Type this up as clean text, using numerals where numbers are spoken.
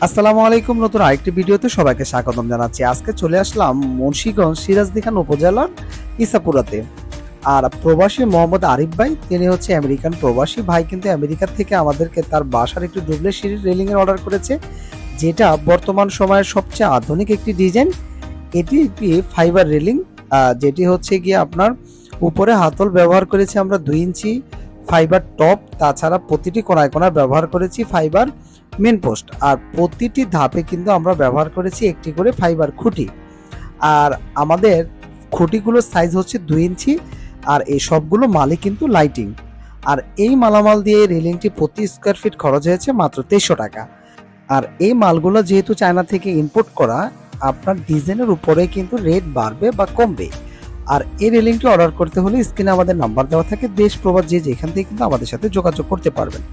আসসালামু আলাইকুম। নতুন আরেকটি ভিডিওতে সবাইকে স্বাগতম জানাচ্ছি। আজকে চলে আসলাম মুন্সিগঞ্জ সিরাজদিখান উপজেলার ইসাপুরাতে। আর প্রবাসী মোহাম্মদ আরিফ ভাই, তিনি হচ্ছে আমেরিকান প্রবাসী ভাই, কিন্তু আমেরিকা থেকে আমাদেরকে তার বাসার একটি ডুবলে সিঁড়ির রেলিং এর অর্ডার করেছে, যেটা বর্তমান সময়ের সবচেয়ে আধুনিক একটি ডিজাইন। এটি একটি ফাইবার রেলিং, যেটি হচ্ছে গিয়ে আপনার উপরে হাতল ব্যবহার করেছি আমরা 2 ইঞ্চি ফাইবার টপ, তাছাড়া প্রতিটি কোনায় কোনায় ব্যবহার করেছি ফাইবার মেন পোস্ট, আর প্রতিটি ধাপে কিন্তু আমরা ব্যবহার করেছি একটি করে ফাইবার খুঁটি। আর আমাদের খুঁটিগুলোর সাইজ হচ্ছে 2 ইঞ্চি, আর এই সবগুলো মালই কিন্তু লাইটিং। আর এই মালামাল দিয়ে রেলিংটি প্রতি স্কোয়ার ফিট খরচ হয়েছে মাত্র 2300 টাকা। আর এই মালগুলো যেহেতু চায়না থেকে ইম্পোর্ট করা, আপনার ডিজাইনের উপরে কিন্তু রেট বাড়বে বা কমবে। আর এই রেলিংটি অর্ডার করতে হলে স্ক্রিনে আমাদের নাম্বার দেওয়া থাকে, দেশ প্রবাস যে যেখান থেকে কিন্তু আমাদের সাথে যোগাযোগ করতে পারবেন।